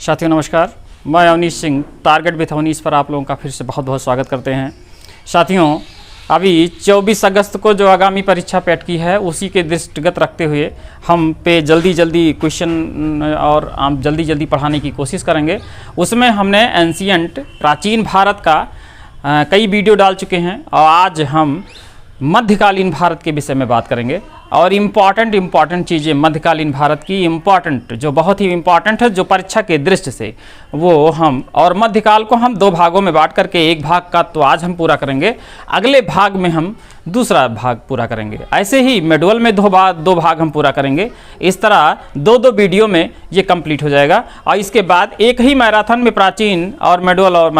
साथियों नमस्कार, मैं अवनीश सिंह टारगेट विथ अवनीश पर आप लोगों का फिर से बहुत बहुत स्वागत करते हैं। साथियों, अभी 24 अगस्त को जो आगामी परीक्षा पेट की है उसी के दृष्टिगत रखते हुए हम पे जल्दी क्वेश्चन और हम जल्दी पढ़ाने की कोशिश करेंगे। उसमें हमने एंशियंट प्राचीन भारत का कई वीडियो डाल चुके हैं और आज हम मध्यकालीन भारत के विषय में बात करेंगे और इम्पॉर्टेंट चीज़ें मध्यकालीन भारत की इम्पॉर्टेंट जो बहुत ही इम्पॉर्टेंट है जो परीक्षा के दृष्टि से वो हम और मध्यकाल को हम दो भागों में बांट करके एक भाग का तो आज हम पूरा करेंगे, अगले भाग में हम दूसरा भाग पूरा करेंगे। ऐसे ही मेडुअल में दो भाग हम पूरा करेंगे। इस तरह दो वीडियो में ये कंप्लीट हो जाएगा और इसके बाद एक ही मैराथन में प्राचीन और मेडुअल और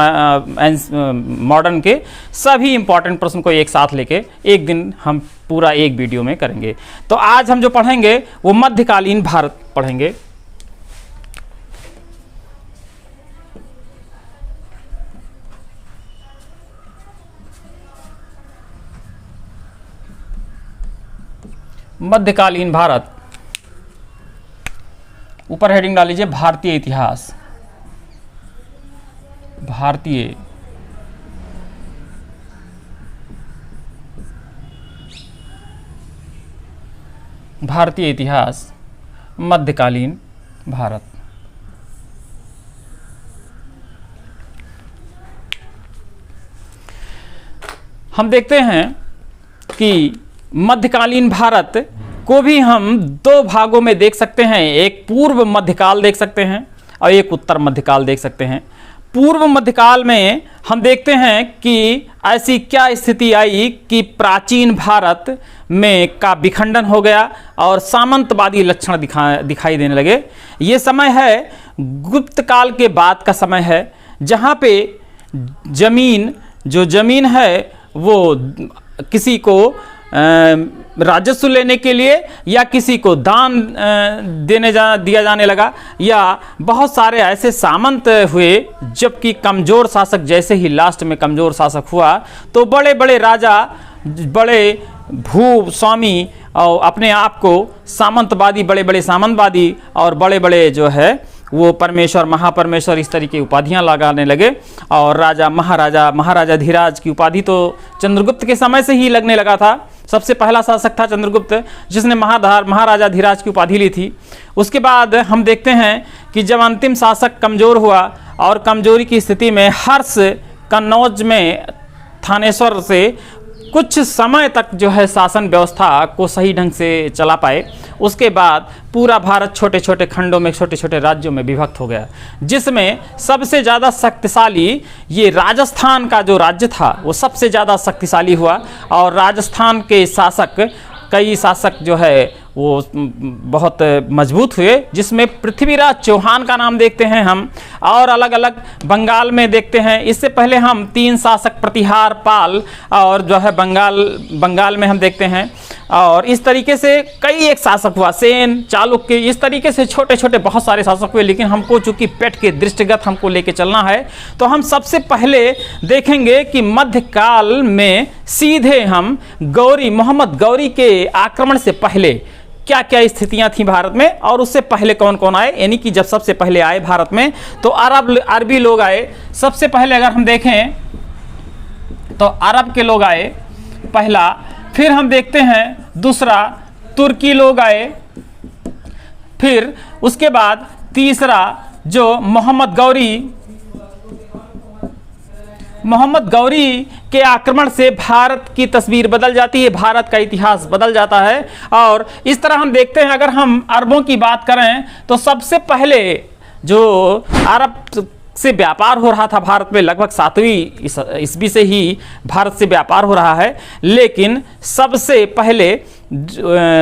मॉडर्न के सभी इंपॉर्टेंट प्रश्न को एक साथ लेके एक दिन हम पूरा एक वीडियो में करेंगे। तो आज हम जो पढ़ेंगे वो मध्यकालीन भारत पढ़ेंगे। मध्यकालीन भारत, ऊपर हेडिंग डाल लीजिए भारतीय इतिहास। भारतीय इतिहास मध्यकालीन भारत। हम देखते हैं कि मध्यकालीन भारत को भी हम दो भागों में देख सकते हैं। एक पूर्व मध्यकाल देख सकते हैं और एक उत्तर मध्यकाल देख सकते हैं। पूर्व मध्यकाल में हम देखते हैं कि ऐसी क्या स्थिति आई कि प्राचीन भारत में का विखंडन हो गया और सामंतवादी लक्षण दिखाई देने लगे। ये समय है गुप्त काल के बाद का समय है, जहाँ पे जमीन है वो किसी को राजस्व लेने के लिए या किसी को दान दिया जाने लगा, या बहुत सारे ऐसे सामंत हुए। जबकि कमज़ोर शासक जैसे ही लास्ट में कमज़ोर शासक हुआ तो बड़े बड़े राजा, बड़े भू स्वामी और अपने आप को सामंतवादी, बड़े बड़े सामंतवादी और बड़े बड़े जो है वो परमेश्वर, महापरमेश्वर इस तरीके उपाधियां लगाने लगे। और राजा, महाराजा धीराज की उपाधि तो चंद्रगुप्त के समय से ही लगने लगा था। सबसे पहला शासक था चंद्रगुप्त जिसने महाराजा धीराज की उपाधि ली थी। उसके बाद हम देखते हैं कि जब अंतिम शासक कमज़ोर हुआ और कमज़ोरी की स्थिति में हर्ष कन्नौज में थानेश्वर से कुछ समय तक जो है शासन व्यवस्था को सही ढंग से चला पाए। उसके बाद पूरा भारत छोटे छोटे खंडों में, छोटे छोटे राज्यों में विभक्त हो गया, जिसमें सबसे ज़्यादा शक्तिशाली ये राजस्थान का जो राज्य था वो सबसे ज़्यादा शक्तिशाली हुआ। और राजस्थान के कई शासक जो है वो बहुत मजबूत हुए, जिसमें पृथ्वीराज चौहान का नाम देखते हैं हम। और अलग अलग बंगाल में देखते हैं। इससे पहले हम 3 शासक प्रतिहार, पाल और जो है बंगाल में हम देखते हैं। और इस तरीके से कई एक शासक हुआ, सेन, चालुक्य, इस तरीके से छोटे छोटे बहुत सारे शासक हुए। लेकिन हमको चूंकि पेट के दृष्टिगत हमको लेके चलना है तो हम सबसे पहले देखेंगे कि मध्यकाल में सीधे हम मोहम्मद गौरी के आक्रमण से पहले क्या क्या स्थितियां थी भारत में, और उससे पहले कौन कौन आए। यानी कि जब सबसे पहले आए भारत में तो अरबी लोग आए सबसे पहले। अगर हम देखें तो अरब के लोग आए पहला, फिर हम देखते हैं दूसरा तुर्की लोग आए, फिर उसके बाद तीसरा जो मोहम्मद गौरी के आक्रमण से भारत की तस्वीर बदल जाती है, भारत का इतिहास बदल जाता है। और इस तरह हम देखते हैं, अगर हम अरबों की बात करें तो सबसे पहले जो अरब से व्यापार हो रहा था भारत में, लगभग 7वीं ईस्वी से ही भारत से व्यापार हो रहा है। लेकिन सबसे पहले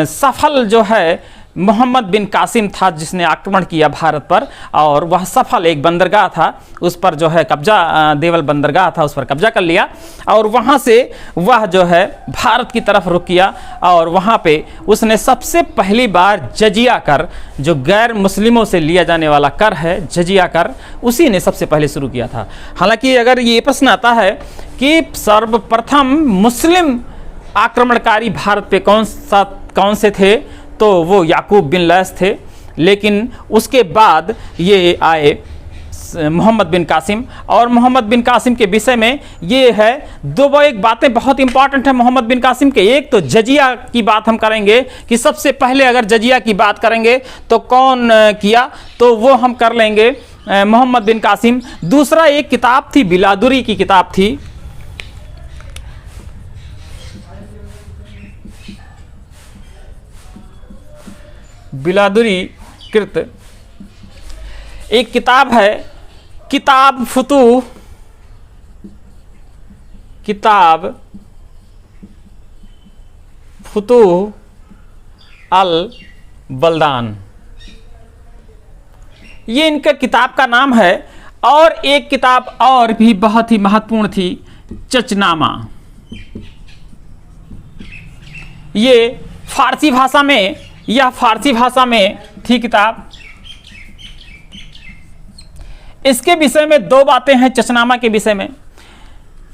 सफल जो है मोहम्मद बिन कासिम था जिसने आक्रमण किया भारत पर, और वह सफल एक बंदरगाह था उस पर जो है कब्जा, देवल बंदरगाह था उस पर कब्जा कर लिया। और वहाँ से वह जो है भारत की तरफ रुख किया और वहाँ पे उसने सबसे पहली बार जजिया कर, जो गैर मुस्लिमों से लिया जाने वाला कर है जजिया कर, उसी ने सबसे पहले शुरू किया था। हालांकि अगर ये प्रश्न आता है कि सर्वप्रथम मुस्लिम आक्रमणकारी भारत पे कौन से थे, तो वो याकूब बिन लैस थे। लेकिन उसके बाद ये आए मोहम्मद बिन कासिम। और मोहम्मद बिन कासिम के विषय में ये है दो एक बातें बहुत इंपॉर्टेंट है मोहम्मद बिन कासिम के। एक तो जजिया की बात हम करेंगे कि सबसे पहले अगर जजिया की बात करेंगे तो कौन किया, तो वो हम कर लेंगे मोहम्मद बिन कासिम। दूसरा एक किताब थी, बिलादुरी की किताब थी, बिलादुरी कृत एक किताब है, किताब फुतूह, किताब फुतूह अल बल्दान, ये इनका किताब का नाम है। और एक किताब और भी बहुत ही महत्वपूर्ण थी, चचनामा। ये फारसी भाषा में, यह फारसी भाषा में थी किताब। इसके विषय में दो बातें हैं चचनामा के विषय में।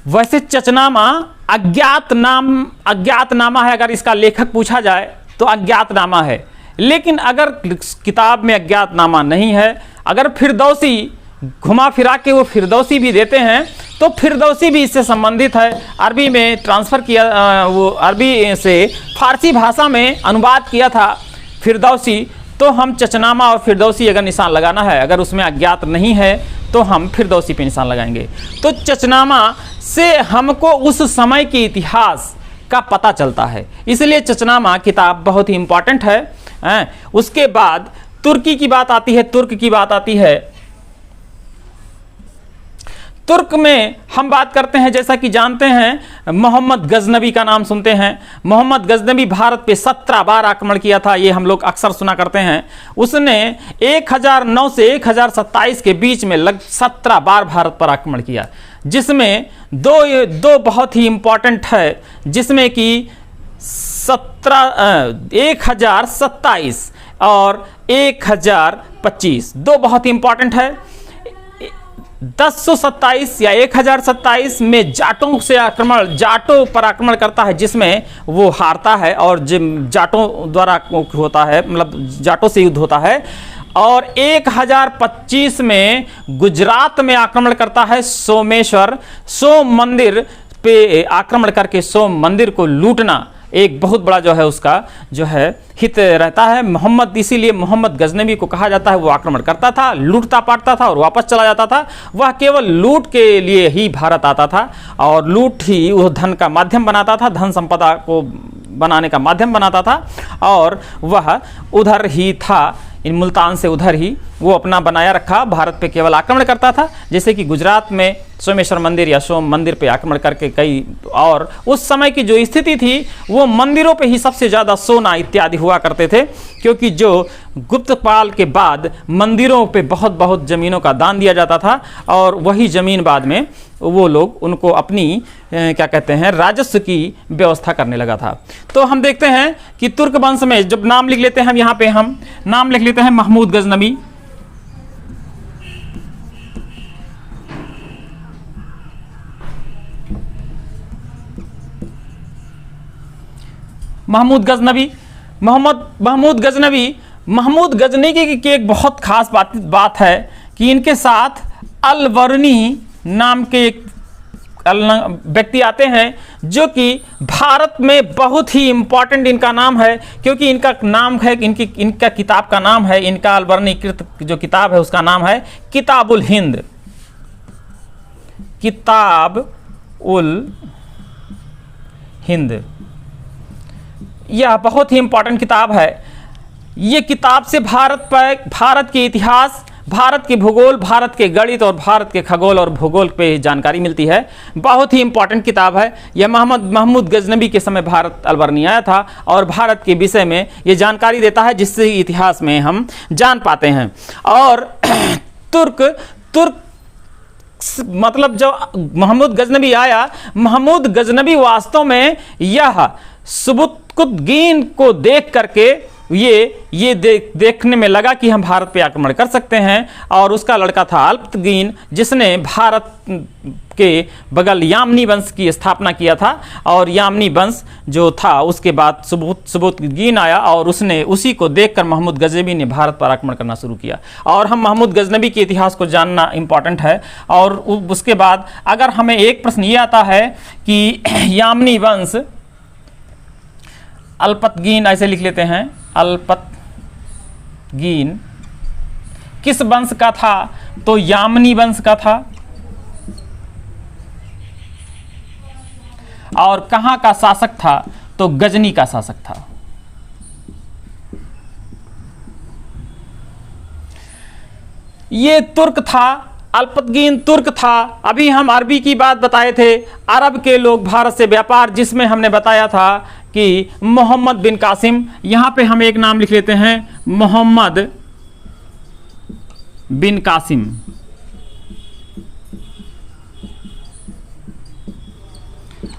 वैसे चचनामा अज्ञातनामा है, अगर इसका लेखक पूछा जाए तो अज्ञातनामा है। लेकिन अगर किताब में अज्ञातनामा नहीं है, अगर फिरदौसी घुमा फिरा के वो फिरदौसी भी देते हैं तो फिरदौसी भी इससे संबंधित है। अरबी में ट्रांसफ़र किया, वो अरबी से फारसी भाषा में अनुवाद किया था फिरदौसी। तो हम चचनामा और फिरदौसी अगर निशान लगाना है, अगर उसमें अज्ञात नहीं है तो हम फिरदौसी पे निशान लगाएंगे। तो चचनामा से हमको उस समय के इतिहास का पता चलता है, इसलिए चचनामा किताब बहुत ही इंपॉर्टेंट है। उसके बाद तुर्की की बात आती है, तुर्क की बात आती है। तुर्क में हम बात करते हैं, जैसा कि जानते हैं मोहम्मद गजनबी का नाम सुनते हैं। मोहम्मद गजनबी भारत पे 17 बार आक्रमण किया था, ये हम लोग अक्सर सुना करते हैं। उसने 1009 से 1027 के बीच में लगभग 17 बार भारत पर आक्रमण किया, जिसमें दो बहुत ही इंपॉर्टेंट है, जिसमें कि 1027 और 1025 दो बहुत ही इंपॉर्टेंट है। 1027 या 1027 में जाटों से आक्रमण, जाटों पर आक्रमण करता है, जिसमें वो हारता है और जाटों द्वारा होता है, मतलब जाटों से युद्ध होता है। और 1025 में गुजरात में आक्रमण करता है, सोमेश्वर, सोम मंदिर पे आक्रमण करके सोम मंदिर को लूटना एक बहुत बड़ा जो है उसका जो है हित रहता है। मोहम्मद, इसीलिए मोहम्मद गजनबी को कहा जाता है, वो आक्रमण करता था, लूटता पाटता था और वापस चला जाता था। वह केवल लूट के लिए ही भारत आता था और लूट ही वो धन का माध्यम बनाता था, धन संपदा को बनाने का माध्यम बनाता था। और वह उधर ही था, इन मुल्तान से उधर ही वो अपना बनाया रखा, भारत पे केवल आक्रमण करता था। जैसे कि गुजरात में सोमेश्वर मंदिर या सोम मंदिर पे आक्रमण करके कई, और उस समय की जो स्थिति थी वो मंदिरों पे ही सबसे ज़्यादा सोना इत्यादि हुआ करते थे, क्योंकि जो गुप्तपाल के बाद मंदिरों पे बहुत बहुत ज़मीनों का दान दिया जाता था और वही ज़मीन बाद में वो लोग उनको अपनी क्या कहते हैं राजस्व की व्यवस्था करने लगा था। तो हम देखते हैं कि तुर्क वंश में जब नाम लिख लेते हैं हम, यहाँ पे हम नाम लिख लेते हैं महमूद गजनबी। महमूद गजनबी, महमूद गजनबी की एक बहुत खास बात है कि इनके साथ अलवर्नी नाम के एक व्यक्ति आते हैं, जो कि भारत में बहुत ही इंपॉर्टेंट इनका नाम है, क्योंकि इनका नाम है, इनका किताब का नाम है, इनका अलवर्नी कृत जो किताब है उसका नाम है किताबुल हिंद, किताब उल हिंद। यह बहुत ही इंपॉर्टेंट किताब है। ये किताब से भारत के इतिहास, भारत के भूगोल, भारत के गणित और भारत के खगोल और भूगोल पे जानकारी मिलती है। बहुत ही इंपॉर्टेंट किताब है। यह महमूद गजनबी के समय भारत अलवर्नी आया था और भारत के विषय में ये जानकारी देता है, जिससे इतिहास में हम जान पाते हैं। और तुर्क मतलब जब महमूद गजनबी आया, महमूद गजनबी वास्तव में यह सुबुतकुतगीन को देख करके ये देखने में लगा कि हम भारत पे आक्रमण कर सकते हैं, और उसका लड़का था अल्पतगीन, जिसने भारत के बगल यामनी वंश की स्थापना किया था। और यामनी वंश जो था उसके बाद सुबुतगीन आया, और उसने उसी को देखकर महमूद गजनबी ने भारत पर आक्रमण करना शुरू किया। और हम महमूद गजनबी के इतिहास को जानना इंपॉर्टेंट है। और उसके बाद अगर हमें एक प्रश्न ये आता है कि यामनी वंश, अल्पतगीन ऐसे लिख लेते हैं, अल्पतगीन किस वंश का था? तो यामनी वंश का था। और कहां का शासक था? तो गजनी का शासक था। ये तुर्क था, अल्पतगीन तुर्क था। अभी हम अरबी की बात बताए थे, अरब के लोग भारत से व्यापार, जिसमें हमने बताया था कि मोहम्मद बिन कासिम, यहां पे हम एक नाम लिख लेते हैं, मोहम्मद बिन कासिम।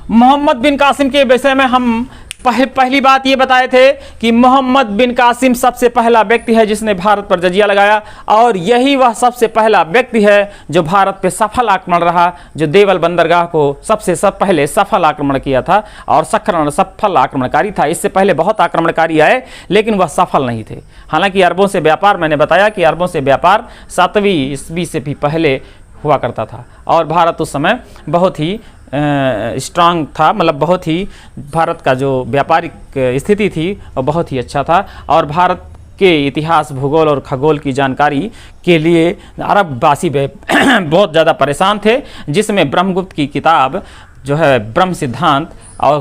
मोहम्मद बिन कासिम के विषय में हम पहली बात ये बताए थे कि मोहम्मद बिन कासिम सबसे पहला व्यक्ति है जिसने भारत पर जजिया लगाया, और यही वह सबसे पहला व्यक्ति है जो भारत पे सफल आक्रमण रहा, जो देवल बंदरगाह को सबसे पहले सफल आक्रमण किया था और सफल आक्रमणकारी था। इससे पहले बहुत आक्रमणकारी आए, लेकिन वह सफल नहीं थे। हालांकि अरबों से व्यापार, मैंने बताया कि अरबों से व्यापार 7वीं ईस्वी से भी पहले हुआ करता था, और भारत उस समय बहुत ही स्ट्रांग था, मतलब बहुत ही भारत का जो व्यापारिक स्थिति थी वो बहुत ही अच्छा था। और भारत के इतिहास, भूगोल और खगोल की जानकारी के लिए अरबवासी बहुत ज़्यादा परेशान थे, जिसमें ब्रह्मगुप्त की किताब जो है ब्रह्म सिद्धांत और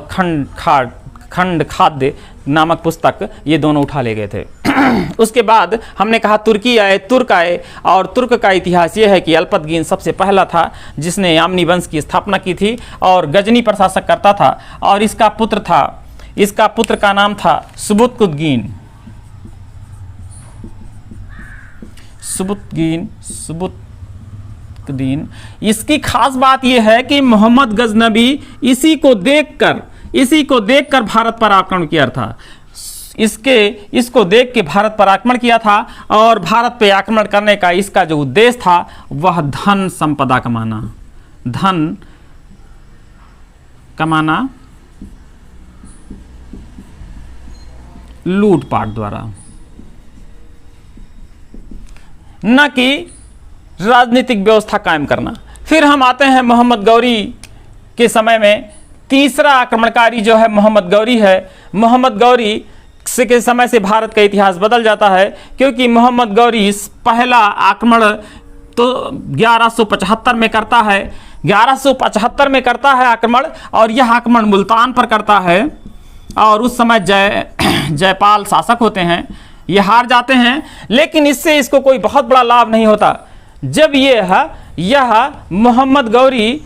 खंड खाद्य नामक पुस्तक, ये दोनों उठा ले गए थे। उसके बाद हमने कहा तुर्की आए, तुर्क आए, और तुर्क का इतिहास ये है कि अल्पतगीन सबसे पहला था जिसने यामनी वंश की स्थापना की थी और गजनी पर शासक करता था। और इसका पुत्र का नाम था सुबुतकुद्दीन। सुबुतकुद्दीन। इसकी खास बात यह है कि मोहम्मद गजनबी इसी को देखकर भारत पर आक्रमण किया था। इसको देख के भारत पर आक्रमण किया था, और भारत पे आक्रमण करने का इसका जो उद्देश्य था वह धन संपदा कमाना लूटपाट द्वारा, न कि राजनीतिक व्यवस्था कायम करना। फिर हम आते हैं मोहम्मद गौरी के समय में। तीसरा आक्रमणकारी जो है मोहम्मद गौरी है। मोहम्मद गौरी के समय से भारत का इतिहास बदल जाता है, क्योंकि मोहम्मद गौरी पहला आक्रमण तो 1175 में करता है। 1175 में करता है आक्रमण, और यह आक्रमण मुल्तान पर करता है। और उस समय जयपाल शासक होते हैं, ये हार जाते हैं, लेकिन इससे इसको कोई बहुत बड़ा लाभ नहीं होता। जब यह मोहम्मद गौरी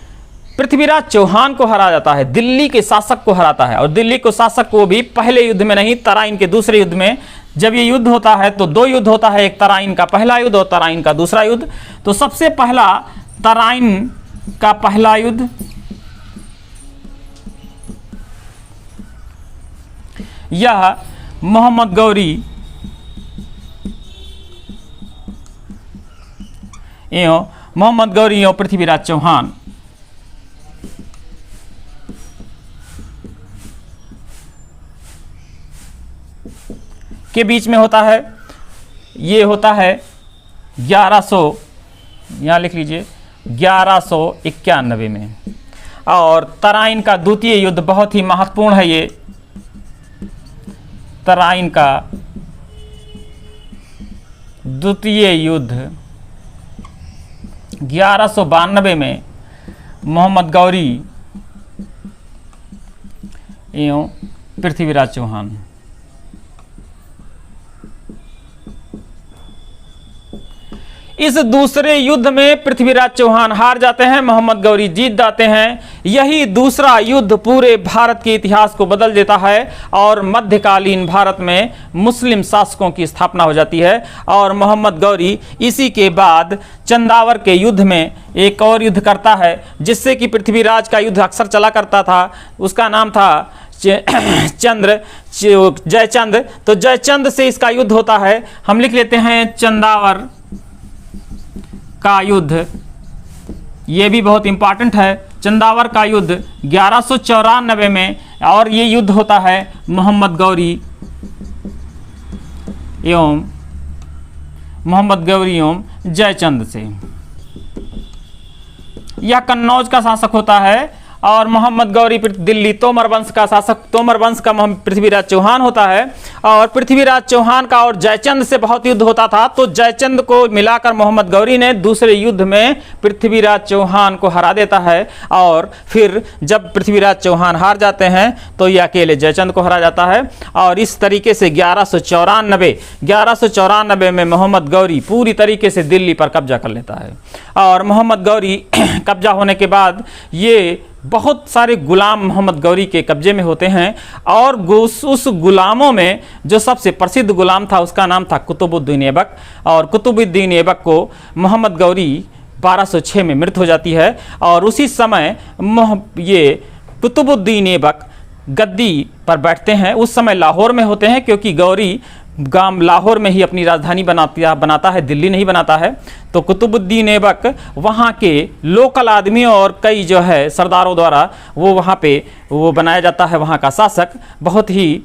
पृथ्वीराज चौहान को हरा जाता है, दिल्ली के शासक को हराता है, और दिल्ली को शासक को भी पहले युद्ध में नहीं, तराइन के दूसरे युद्ध में। जब ये युद्ध होता है तो 2 युद्ध होता है, एक तराइन का पहला युद्ध और तराइन का दूसरा युद्ध। तो सबसे पहला तराइन का पहला युद्ध, यह मोहम्मद गौरी एवं पृथ्वीराज चौहान के बीच में होता है। ये होता है 1100, यहाँ लिख लीजिए 1191 में। और तराइन का द्वितीय युद्ध बहुत ही महत्वपूर्ण है। ये तराइन का द्वितीय युद्ध 1192 में मोहम्मद गौरी एवं पृथ्वीराज चौहान। इस दूसरे युद्ध में पृथ्वीराज चौहान हार जाते हैं, मोहम्मद गौरी जीत जाते हैं। यही दूसरा युद्ध पूरे भारत के इतिहास को बदल देता है, और मध्यकालीन भारत में मुस्लिम शासकों की स्थापना हो जाती है। और मोहम्मद गौरी इसी के बाद चंदावर के युद्ध में एक और युद्ध करता है, जिससे कि पृथ्वीराज का युद्ध अक्सर चला करता था। उसका नाम था जयचंद, तो जयचंद से इसका युद्ध होता है। हम लिख लेते हैं चंदावर का युद्ध, ये भी बहुत इंपॉर्टेंट है। चंदावर का युद्ध 1194 में, और ये युद्ध होता है मोहम्मद गौरी एवं जयचंद से। यह कन्नौज का शासक होता है और मोहम्मद गौरी दिल्ली तोमर वंश का शासक, तोमर वंश का पृथ्वीराज चौहान होता है। और पृथ्वीराज चौहान का और जयचंद से बहुत युद्ध होता था, तो जयचंद को मिलाकर मोहम्मद गौरी ने दूसरे युद्ध में पृथ्वीराज चौहान को हरा देता है। और फिर जब पृथ्वीराज चौहान हार जाते हैं तो ये अकेले जयचंद को हरा जाता है। और इस तरीके से 1194 में मोहम्मद गौरी पूरी तरीके से दिल्ली पर कब्जा कर लेता है। और मोहम्मद गौरी कब्जा होने के बाद ये बहुत सारे गुलाम मोहम्मद गौरी के कब्जे में होते हैं। और उस गुलामों में जो सबसे प्रसिद्ध गुलाम था उसका नाम था कुतुबुद्दीन ऐबक। और कुतुबुद्दीन ऐबक को मोहम्मद गौरी 1206 में मृत हो जाती है। और उसी समय ये कुतुबुद्दीन ऐबक गद्दी पर बैठते हैं। उस समय लाहौर में होते हैं, क्योंकि गौरी गांव लाहौर में ही अपनी राजधानी बनाता है, दिल्ली नहीं बनाता है। तो कुतुबुद्दीन ऐबक वहाँ के लोकल आदमियों और कई जो है सरदारों द्वारा वो वहाँ पे वो बनाया जाता है वहाँ का शासक। बहुत ही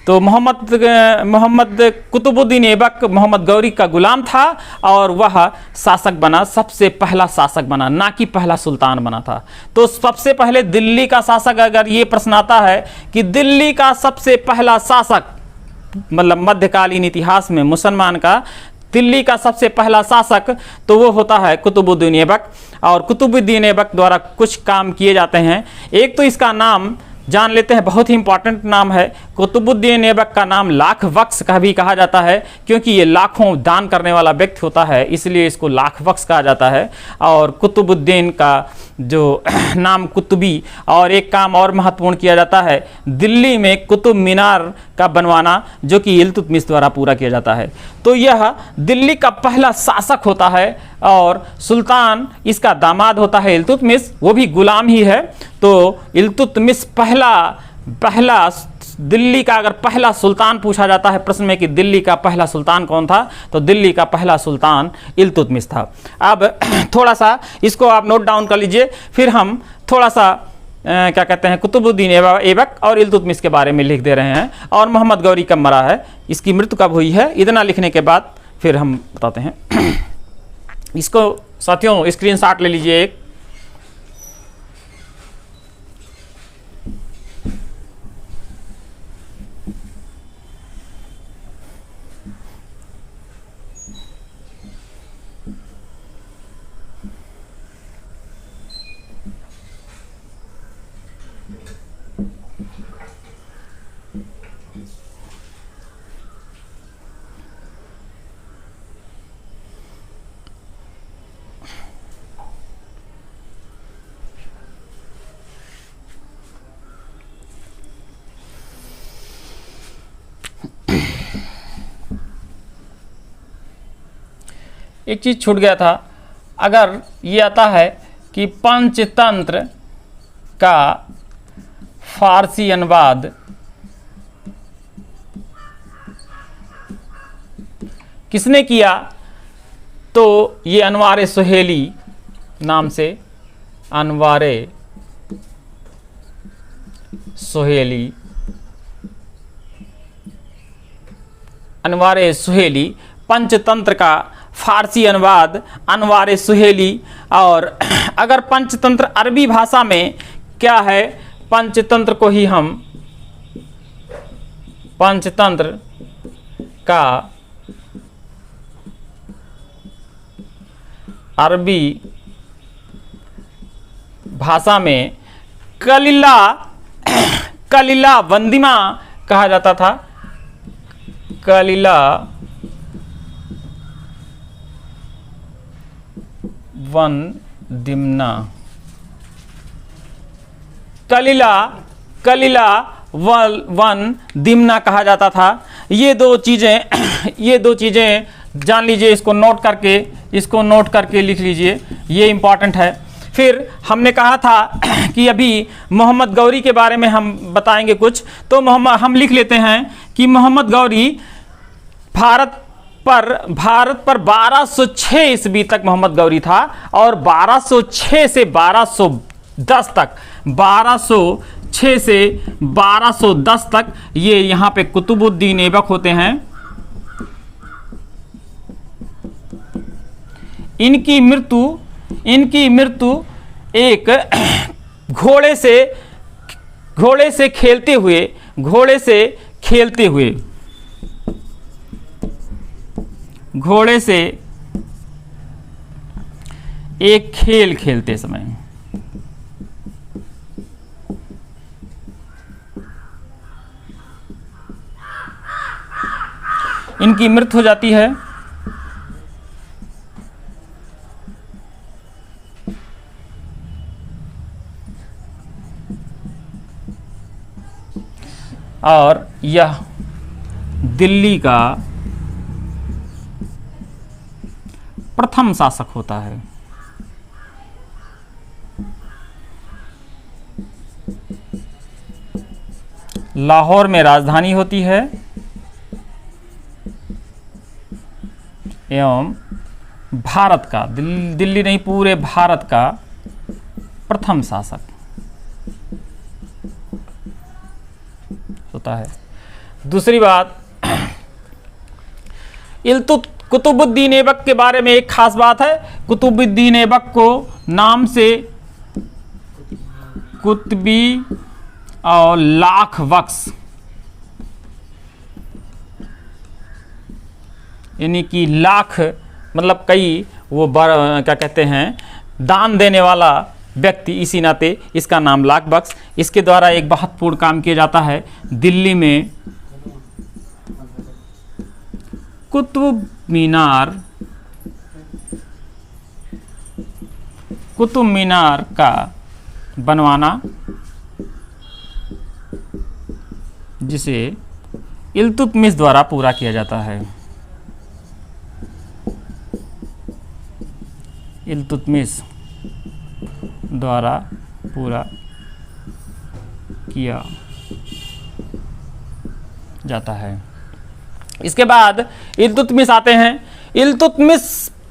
तो मोहम्मद कुतुबुद्दीन ऐबक मोहम्मद गौरी का गुलाम था और वह शासक बना, सबसे पहला शासक बना, ना कि पहला सुल्तान बना था। तो सबसे पहले दिल्ली का शासक, अगर ये प्रश्न आता है कि दिल्ली का सबसे पहला शासक, मतलब मध्यकालीन इतिहास में मुसलमान का दिल्ली का सबसे पहला शासक, तो वो होता है कुतुबुद्दीन ऐबक। और कुतुबुद्दीन ऐबक द्वारा कुछ काम किए जाते हैं। एक तो इसका नाम जान लेते हैं, बहुत ही इंपॉर्टेंट नाम है। कुतुबुद्दीन ऐबक का नाम लाख बख्श का भी कहा जाता है, क्योंकि ये लाखों दान करने वाला व्यक्ति होता है, इसलिए इसको लाख बख्श कहा जाता है। और कुतुबुद्दीन का जो नाम कुतुबी, और एक काम और महत्वपूर्ण किया जाता है, दिल्ली में कुतुब मीनार का बनवाना, जो कि इल्तुतमिश द्वारा पूरा किया जाता है। तो यह दिल्ली का पहला शासक होता है और सुल्तान इसका दामाद होता है इल्तुतमिश, वो भी गुलाम ही है। तो इल्तुतमिश पहला दिल्ली का, अगर पहला सुल्तान पूछा जाता है प्रश्न में कि दिल्ली का पहला सुल्तान कौन था, तो दिल्ली का पहला सुल्तान इल्तुतमिश था। अब थोड़ा सा इसको आप नोट डाउन कर लीजिए, फिर हम थोड़ा सा क्या कहते हैं कुतुबुद्दीन ऐबक और इल्तुतमिश के बारे में लिख दे रहे हैं। और मोहम्मद गौरी कब मरा है, इसकी मृत्यु कब हुई है, इतना लिखने के बाद फिर हम बताते हैं। इसको साथियों स्क्रीनशॉट ले लीजिए एक। एक चीज़ छूट गया था, अगर ये आता है कि पंचतंत्र का फारसी अनुवाद किसने किया, तो ये अनवारे सुहेली नाम से, अनवारे सुहेली पंचतंत्र का फारसी अनुवाद अनवारे सुहेली। और अगर पंचतंत्र अरबी भाषा में क्या है, पंचतंत्र को ही हम पंचतंत्र का अरबी भाषा में कलिला वंदिमा कहा जाता था, कलिला वंदिमना, कलिला वन दिमना कहा जाता था। ये दो चीज़ें जान लीजिए, इसको नोट करके लिख लीजिए, ये इंपॉर्टेंट है। फिर हमने कहा था कि अभी मोहम्मद गौरी के बारे में हम बताएंगे कुछ। तो हम लिख लेते हैं कि मोहम्मद गौरी भारत पर 1206 ईस्वी तक मोहम्मद गौरी था, और 1206 से 1210 तक, 1206 से 1210 तक ये यहाँ पे कुतुबुद्दीन ऐबक होते हैं। इनकी मृत्यु एक घोड़े से एक खेल खेलते समय। इनकी मृत्यु हो जाती है। और यह दिल्ली का प्रथम शासक होता है। लाहौर में राजधानी होती है एवं भारत का, दिल्ली नहीं पूरे भारत का प्रथम शासक होता है। दूसरी बात, कुतुबुद्दीन ऐबक के बारे में एक खास बात है। कुतुबुद्दीन ऐबक को नाम से कुतुबी और लाख बख्श, यानी कि लाख मतलब कई, वो क्या कहते हैं, दान देने वाला व्यक्ति, इसी नाते इसका नाम लाख बख्श। इसके द्वारा एक महत्वपूर्ण काम किया जाता है। दिल्ली में कुतुब मीनार का बनवाना, जिसे इल्तुतमिश द्वारा पूरा किया जाता है। इल्तुतमिश द्वारा पूरा किया जाता है। इसके बाद इल्तुतमिश आते हैं। इल्तुतमिश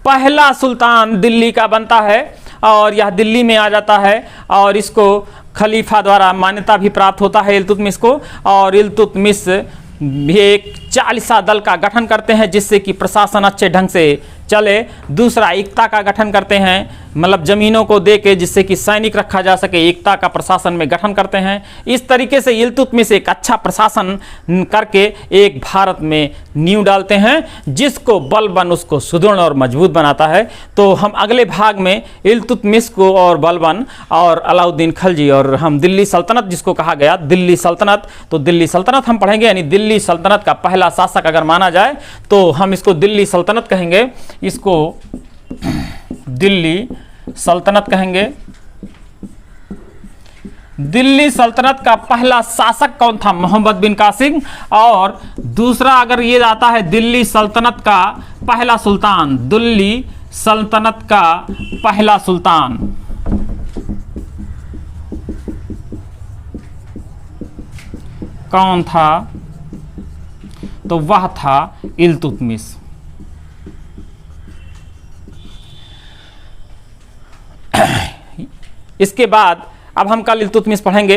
पहला सुल्तान दिल्ली का बनता है, और यह दिल्ली में आ जाता है, और इसको खलीफा द्वारा मान्यता भी प्राप्त होता है इल्तुतमिश को। और इल्तुतमिश भी एक 40 दल का गठन करते हैं, जिससे कि प्रशासन अच्छे ढंग से चले। दूसरा, एकता का गठन करते हैं, मतलब जमीनों को दे के, जिससे कि सैनिक रखा जा सके, एकता का प्रशासन में गठन करते हैं। इस तरीके से इल्तुतमिश एक अच्छा प्रशासन करके एक भारत में नींव डालते हैं, जिसको बलबन उसको सुदृढ़ और मजबूत बनाता है। तो हम अगले भाग में इल्तुतमिश को और बलबन और अलाउद्दीन खलजी और हम दिल्ली सल्तनत, जिसको कहा गया दिल्ली सल्तनत, तो दिल्ली सल्तनत हम पढ़ेंगे। यानी दिल्ली सल्तनत का पहला शासक अगर माना जाए तो हम इसको दिल्ली सल्तनत कहेंगे, इसको दिल्ली सल्तनत कहेंगे। दिल्ली सल्तनत का पहला शासक कौन था? मोहम्मद बिन कासिम। और दूसरा अगर ये आता है दिल्ली सल्तनत का पहला सुल्तान, दिल्ली सल्तनत का पहला सुल्तान कौन था? तो वह था इल्तुतमिश। इसके बाद अब हम कल इल्तुतमिश पढ़ेंगे।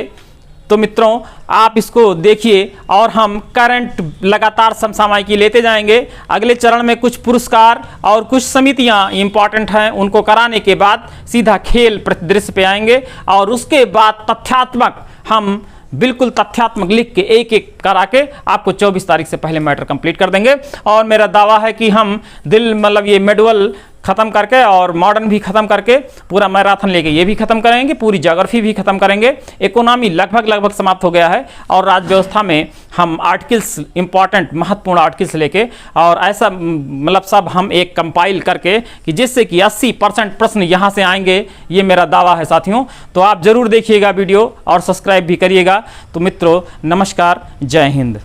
तो मित्रों आप इसको देखिए, और हम करंट लगातार समसामयिकी लेते जाएंगे। अगले चरण में कुछ पुरस्कार और कुछ समितियां इंपॉर्टेंट हैं, उनको कराने के बाद सीधा खेल परिदृश्य पे आएंगे, और उसके बाद तथ्यात्मक, हम बिल्कुल तथ्यात्मक लिख के एक एक करा के आपको 24 तारीख से पहले मैटर कंप्लीट कर देंगे। और मेरा दावा है कि हम मतलब ये मेडुअल खत्म करके और मॉडर्न भी खत्म करके पूरा मैराथन लेके ये भी खत्म करेंगे, पूरी ज्योग्राफी भी खत्म करेंगे। इकोनॉमी लगभग समाप्त हो गया है, और राज्य व्यवस्था में हम आर्टिकल्स, इंपॉर्टेंट महत्वपूर्ण आर्टिकल्स लेके, और ऐसा मतलब सब हम एक कंपाइल करके कि जिससे कि 80% प्रश्न यहाँ से आएंगे, ये मेरा दावा है साथियों। तो आप जरूर देखिएगा वीडियो और सब्सक्राइब भी करिएगा। तो मित्रों नमस्कार, जय हिंद।